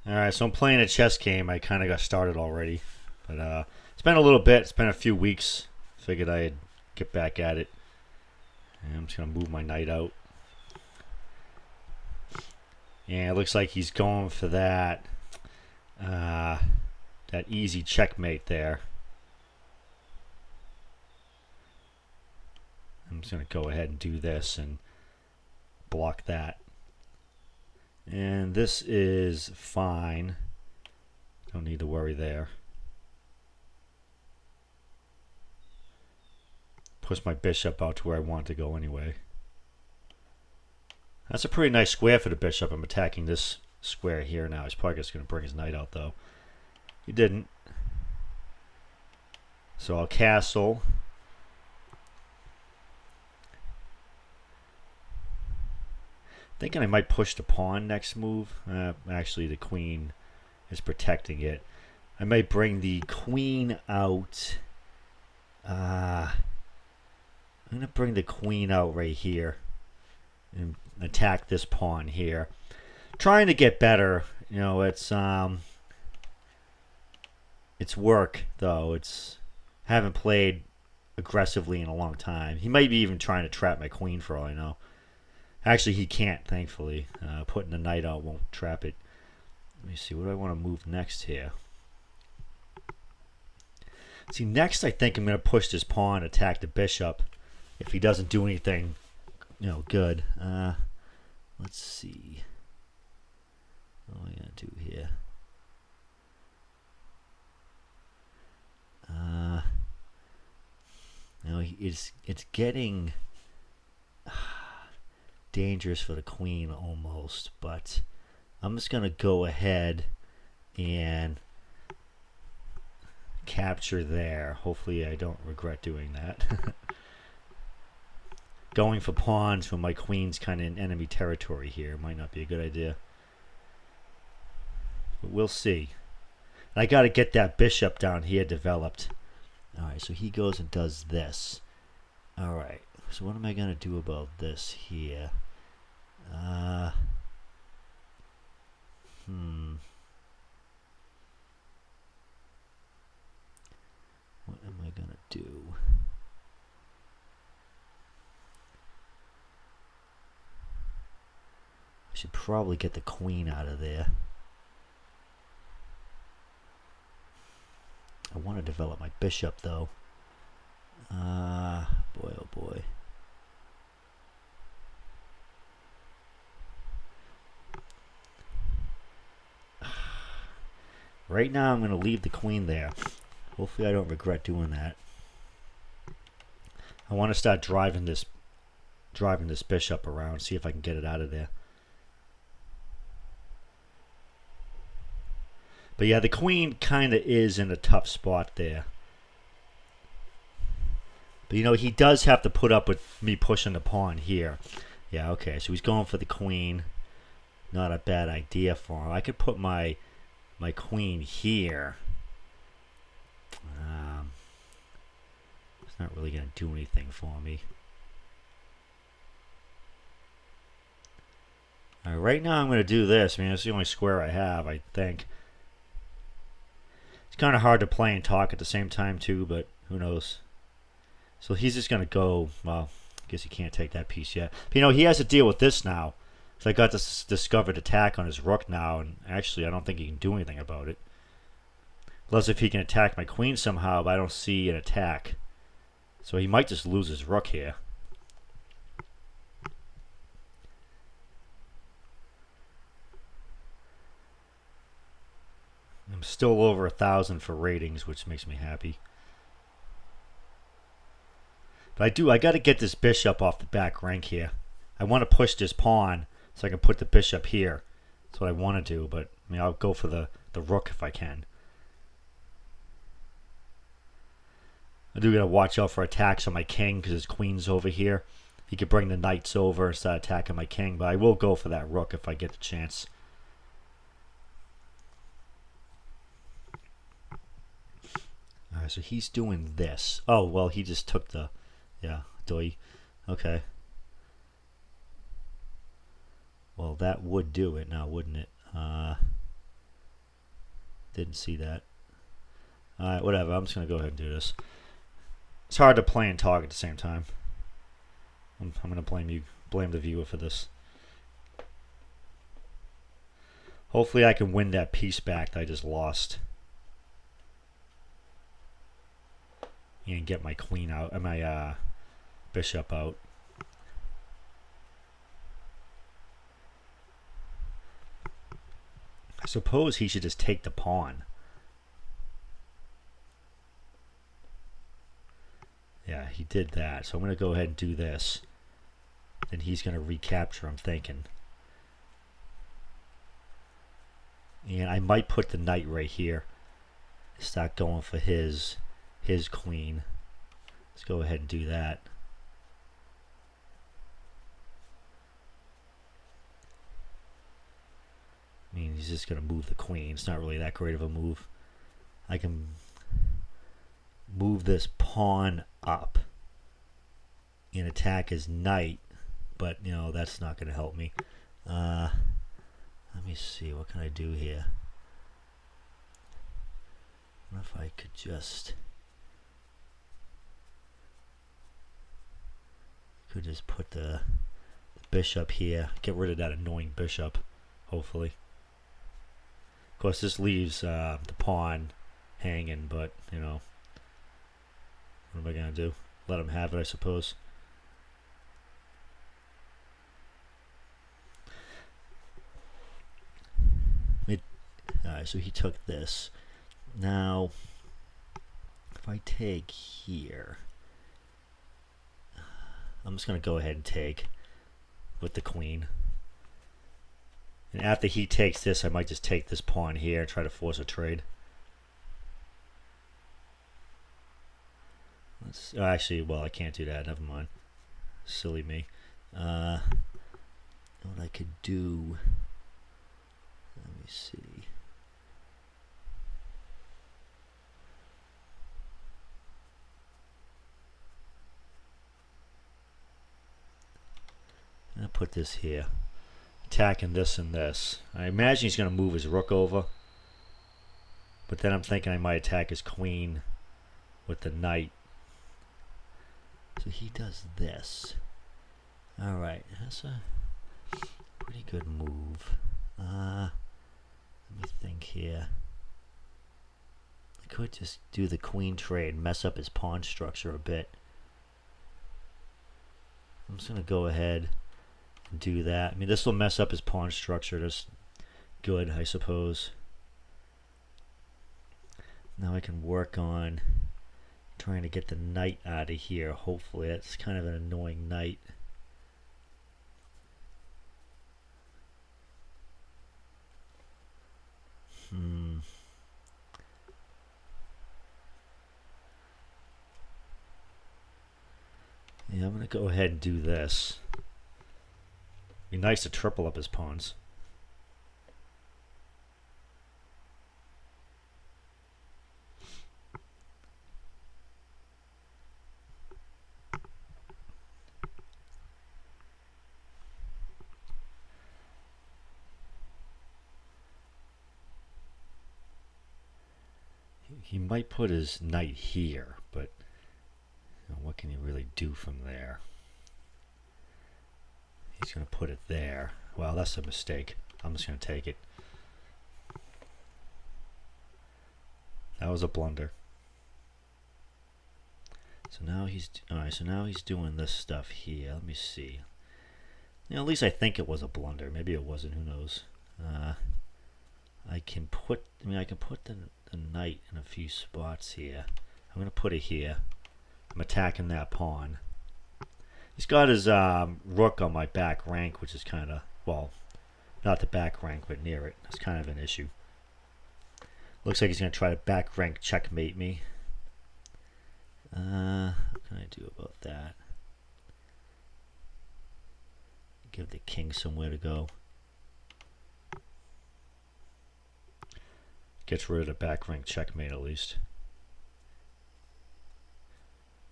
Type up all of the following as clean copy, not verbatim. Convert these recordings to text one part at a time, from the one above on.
Alright, so I'm playing a chess game. I kind of got started already. But it's been a little bit. It's been a few weeks. Figured I'd get back at it. And I'm just going to move my knight out. And it looks like he's going for that easy checkmate there. I'm just going to go ahead and do this and block that. And this is fine. Don't need to worry there. Push my bishop out to where I want to go anyway. That's a pretty nice square for the bishop. I'm attacking this square here now. He's probably just going to bring his knight out though. He didn't. So I'll castle. Thinking I might push the pawn next move. Actually, the queen is protecting it. I might bring the queen out. I'm going to bring the queen out right here and attack this pawn here. Trying to get better. You know, it's work though. Haven't played aggressively in a long time. He might be even trying to trap my queen for all I know. Actually, he can't, thankfully. Putting the knight out won't trap it. Let me see. What do I want to move next here? See, next I think I'm going to push this pawn, attack the bishop. If he doesn't do anything, good. Let's see. What am I going to do here? It's getting dangerous for the queen almost, but I'm just going to go ahead and capture there. Hopefully I don't regret doing that. Going for pawns when my queen's kind of in enemy territory here might not be a good idea. But we'll see. I got to get that bishop down here developed. Alright, so he goes and does this. Alright, so what am I going to do about this here? What am I going to do? I should probably get the queen out of there. I want to develop my bishop though. Boy oh boy. Right now I'm going to leave the queen there. Hopefully I don't regret doing that. I want to start driving this bishop around, see if I can get it out of there. But yeah, the queen kind of is in a tough spot there. But he does have to put up with me pushing the pawn here. Yeah, okay, so he's going for the queen. Not a bad idea for him. I could put my queen here. It's not really going to do anything for me. All right, right now I'm going to do this. I mean, it's the only square I have, I think. It's kind of hard to play and talk at the same time too, but who knows. So he's just going to go, well, I guess he can't take that piece yet. But, he has to deal with this now. So I got this discovered attack on his rook now, and actually I don't think he can do anything about it. Unless if he can attack my queen somehow, but I don't see an attack. So he might just lose his rook here. I'm still over 1,000 for ratings, which makes me happy. But I got to get this bishop off the back rank here. I want to push this pawn so I can put the bishop here. That's what I want to do, but I'll go for the rook if I can. I do got to watch out for attacks on my king because his queen's over here. He could bring the knights over and start attacking my king, but I will go for that rook if I get the chance. Alright, so he's doing this. Oh, well, he just took the... Yeah, doy. Okay. Well, that would do it now, wouldn't it? Didn't see that. Alright, whatever. I'm just going to go ahead and do this. It's hard to play and talk at the same time. I'm going to blame the viewer for this. Hopefully I can win that piece back that I just lost. And get my queen out, my bishop out. I suppose he should just take the pawn. Yeah, he did that. So I'm going to go ahead and do this. Then he's going to recapture, I'm thinking. And I might put the knight right here. Start going for his queen. Let's go ahead and do that. I mean, he's just going to move the queen. It's not really that great of a move. I can move this pawn up and attack his knight, but, you know, that's not going to help me. Let me see. What can I do here? I wonder if I could just... put the bishop here. Get rid of that annoying bishop, hopefully. Of course, this leaves the pawn hanging, but, you know, what am I going to do? Let him have it, I suppose. Alright, so he took this. Now, if I take here, I'm just going to go ahead and take with the queen. And after he takes this, I might just take this pawn here and try to force a trade. Actually, well, I can't do that. Never mind. Silly me. What I could do... Let me see. I'm going to put this here. Attacking this and this. I imagine he's going to move his rook over. But then I'm thinking I might attack his queen with the knight. So he does this. Alright, that's a pretty good move. Let me think here. I could just do the queen trade, mess up his pawn structure a bit. I'm just going to go ahead and do that. I mean, this will mess up his pawn structure. That's good, I suppose. Now I can work on trying to get the knight out of here. Hopefully, that's kind of an annoying knight. Yeah, I'm going to go ahead and do this. Be nice to triple up his pawns. He might put his knight here, but you know, what can he really do from there? He's going to put it there. Well, that's a mistake. I'm just going to take it. That was a blunder. So now he's alright. So now he's doing this stuff here. Let me see. You know, at least I think it was a blunder. Maybe it wasn't. Who knows? I can put. I mean, I can put the knight in a few spots here. I'm going to put it here. I'm attacking that pawn. He's got his rook on my back rank, which is kind of, well, not the back rank, but near it. That's kind of an issue. Looks like he's going to try to back rank checkmate me. What can I do about that? Give the king somewhere to go. Gets rid of the back rank checkmate at least.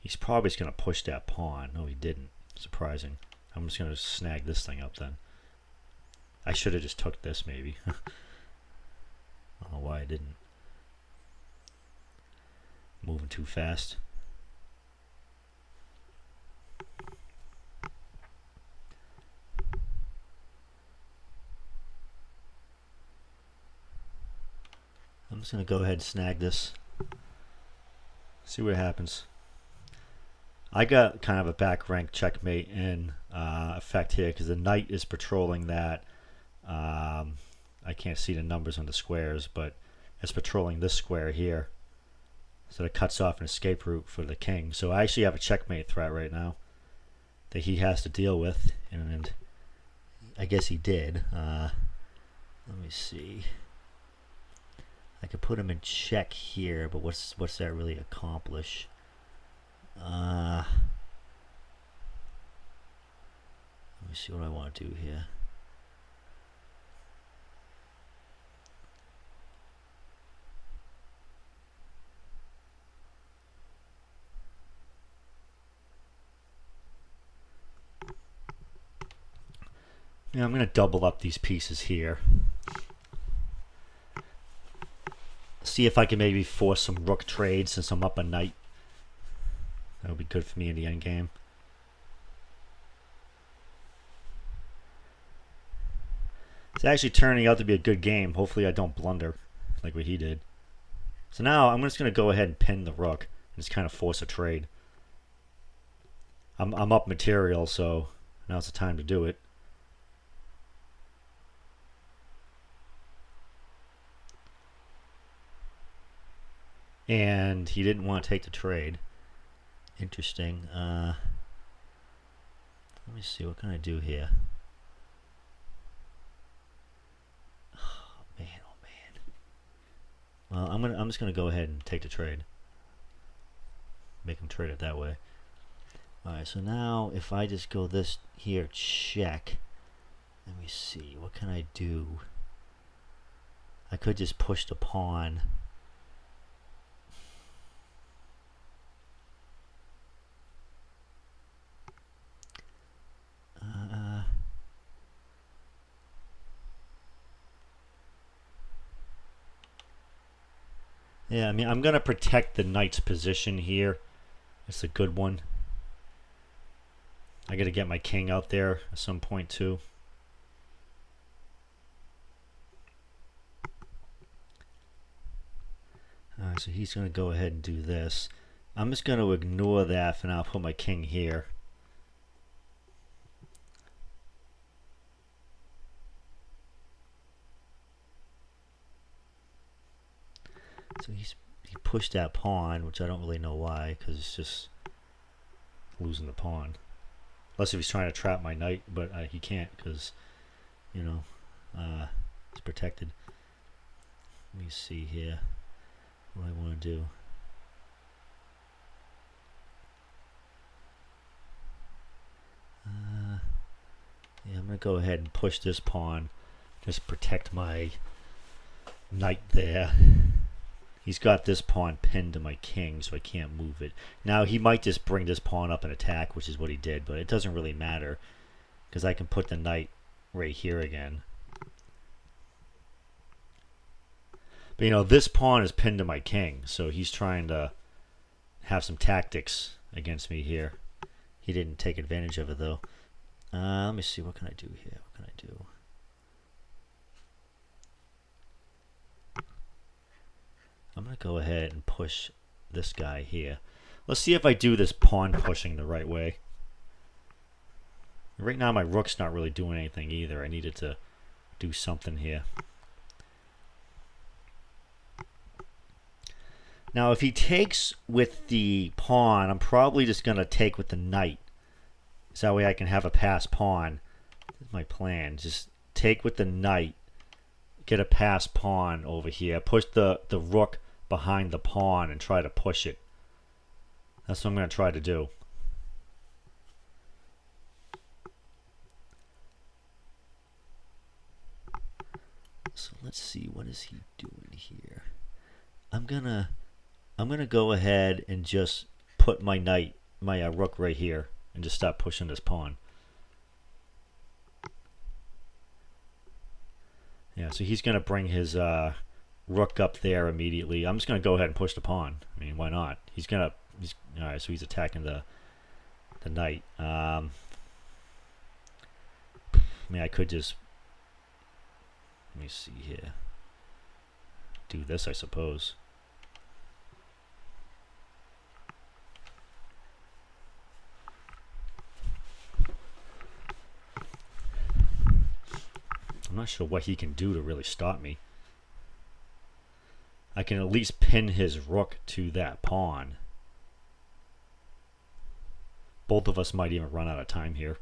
He's probably just going to push that pawn. No, he didn't. Surprising. I'm just going to snag this thing up then. I should have just took this maybe. I don't know why I didn't. Moving too fast. I'm just going to go ahead and snag this. See what happens. I got kind of a back rank checkmate in effect here because the knight is patrolling that. I can't see the numbers on the squares, but it's patrolling this square here. So it cuts off an escape route for the king. So I actually have a checkmate threat right now that he has to deal with. And I guess he did. Let me see. I could put him in check here, but what's that really accomplish? Let me see what I want to do here. Yeah, I'm going to double up these pieces here. See if I can maybe force some rook trade since I'm up a knight. That would be good for me in the end game. It's actually turning out to be a good game. Hopefully I don't blunder like what he did. So now I'm just going to go ahead and pin the rook and just kind of force a trade. I'm up material, so now's the time to do it. And he didn't want to take the trade. Interesting. Let me see, what can I do here? Oh man, oh man. Well, I'm just gonna go ahead and take the trade. Make him trade it that way. Alright, so now if I just go this here, check. Let me see, what can I do? I could just push the pawn. Yeah, I mean, I'm going to protect the knight's position here. It's a good one. I got to get my king out there at some point too. Alright, so he's going to go ahead and do this. I'm just going to ignore that for now. Put my king here. So he pushed that pawn, which I don't really know why, because it's just losing the pawn. Unless if he's trying to trap my knight, but he can't because, you know, it's protected. Let me see here what I want to do. Yeah, I'm going to go ahead and push this pawn. Just protect my knight there. He's got this pawn pinned to my king, so I can't move it. Now, he might just bring this pawn up and attack, which is what he did, but it doesn't really matter because I can put the knight right here again. But, you know, this pawn is pinned to my king, so he's trying to have some tactics against me here. He didn't take advantage of it, though. Let me see. What can I do here? What can I do? I'm going to go ahead and push this guy here. Let's see if I do this pawn pushing the right way. Right now my rook's not really doing anything either. I needed to do something here. Now if he takes with the pawn, I'm probably just going to take with the knight. So that way I can have a passed pawn. That's my plan. Just take with the knight. Get a passed pawn over here. Push the rook behind the pawn and try to push it. That's what I'm going to try to do. So let's see, what is he doing here? I'm gonna go ahead and just put my knight, my rook right here, and just stop pushing this pawn. Yeah, so he's gonna bring his rook up there immediately. I'm just gonna go ahead and push the pawn. I mean, why not? He's all right. So he's attacking the knight. I mean, I could just, let me see here. Do this, I suppose. I'm not sure what he can do to really stop me. I can at least pin his rook to that pawn. Both of us might even run out of time here.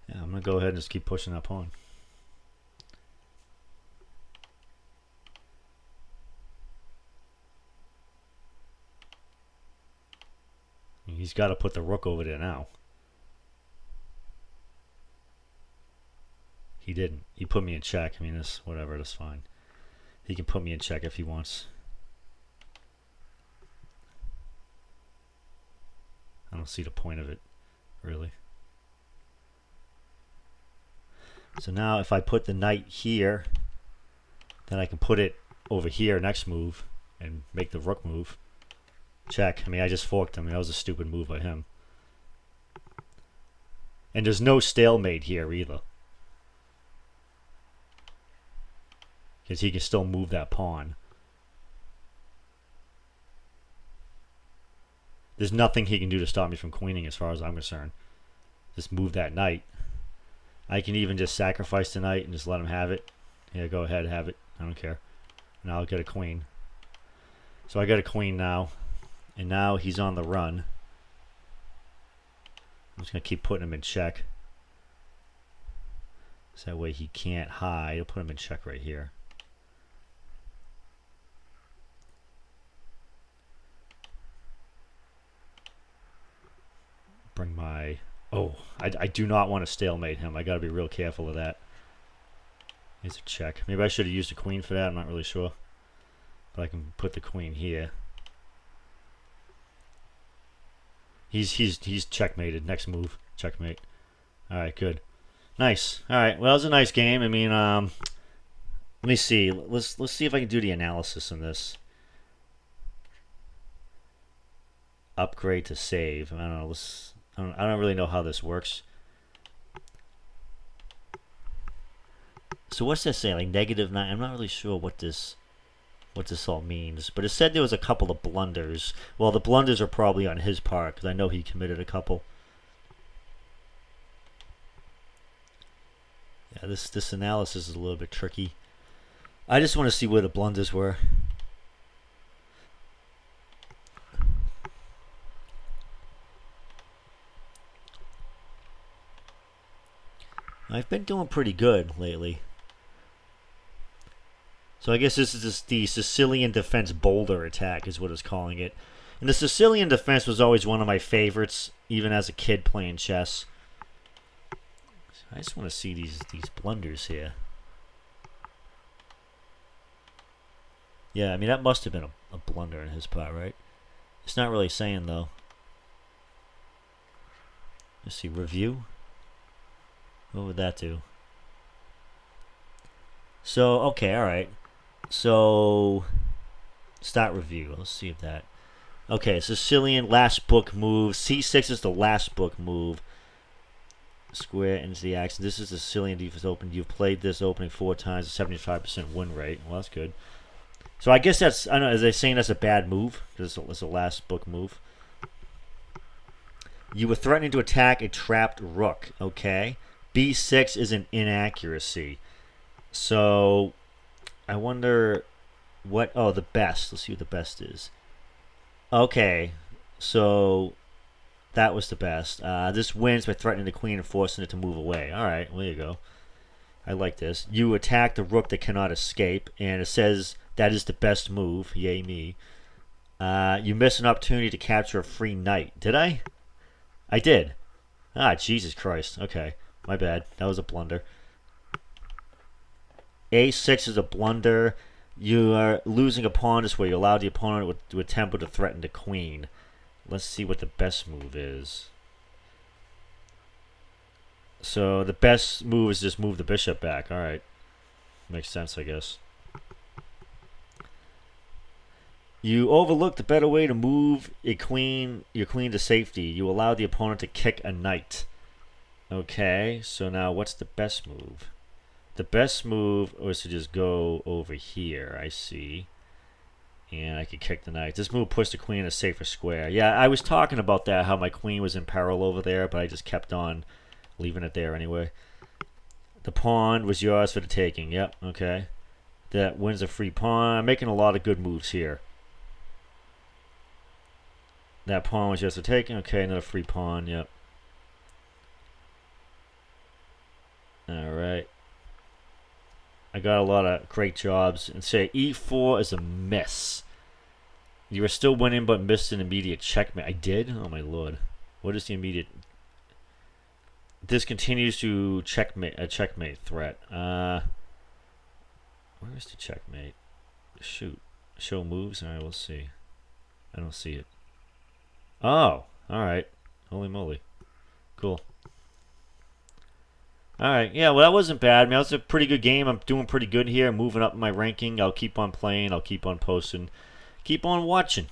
Yeah, I'm going to go ahead and just keep pushing that pawn. He's got to put the rook over there now. He didn't. He put me in check. I mean, this, whatever, that's fine. He can put me in check if he wants. I don't see the point of it, really. So now if I put the knight here, then I can put it over here next move and make the rook move. Check. I mean, I just forked him. That was a stupid move by him. And there's no stalemate here either. Because he can still move that pawn. There's nothing he can do to stop me from queening as far as I'm concerned. Just move that knight. I can even just sacrifice the knight and just let him have it. Yeah, go ahead, have it. I don't care. Now I'll get a queen. So I got a queen now. And now he's on the run. I'm just going to keep putting him in check. So that way he can't hide. I'll put him in check right here. Bring my... Oh, I do not want to stalemate him. I got to be real careful of that. Here's a check. Maybe I should have used a queen for that. I'm not really sure. But I can put the queen here. He's checkmated. Next move, checkmate. All right, good, nice. All right, well, it was a nice game. I mean, let me see. Let's see if I can do the analysis on this. Upgrade to save. I don't know. I don't really know how this works. So what's that saying? Like -9? I'm not really sure what this all means. But it said there was a couple of blunders. Well, the blunders are probably on his part because I know he committed a couple. Yeah, this analysis is a little bit tricky. I just want to see where the blunders were. I've been doing pretty good lately. So I guess this is the Sicilian defense boulder attack is what it's calling it. And the Sicilian defense was always one of my favorites, even as a kid playing chess. I just want to see these blunders here. Yeah, I mean, that must have been a blunder on his part, right? It's not really saying, though. Let's see, review. What would that do? So, okay, alright. So, start review. Let's see if that... Okay, Sicilian last book move. C6 is the last book move. Square into the action. This is the Sicilian defense open. You've played this opening 4 times, a 75% win rate. Well, that's good. So I guess that's... I don't know, is they saying that's a bad move? Because it's a last book move. You were threatening to attack a trapped rook. Okay. B6 is an inaccuracy. So, I wonder what... Oh, the best. Let's see what the best is. Okay. So, that was the best. This wins by threatening the queen and forcing it to move away. Alright, well, there you go. I like this. You attack the rook that cannot escape, and it says that is the best move. Yay me. You miss an opportunity to capture a free knight. Did I? I did. Ah, Jesus Christ. Okay. My bad. That was a blunder. A6 is a blunder. You are losing a pawn this way. You allow the opponent to attempt to threaten the queen. Let's see what the best move is. So the best move is just move the bishop back. All right, makes sense, I guess. You overlook the better way to move your queen to safety. You allow the opponent to kick a knight. Okay, so now what's the best move? The best move was to just go over here, I see. And I could kick the knight. This move puts the queen in a safer square. Yeah, I was talking about that, how my queen was in peril over there, but I just kept on leaving it there anyway. The pawn was yours for the taking. Yep, okay. That wins a free pawn. I'm making a lot of good moves here. That pawn was just for taking. Okay, another free pawn. Yep. Alright. I got a lot of great jobs. And say e4 is a miss. You were still winning but missed an immediate checkmate. I did? Oh my lord. What is the immediate... This continues to checkmate a checkmate threat. Where is the checkmate? Shoot. Show moves? Alright, we'll see. I don't see it. Oh, alright. Holy moly. Cool. Alright, yeah, well that wasn't bad. I mean, that was a pretty good game. I'm doing pretty good here. I'm moving up my ranking. I'll keep on playing. I'll keep on posting. Keep on watching.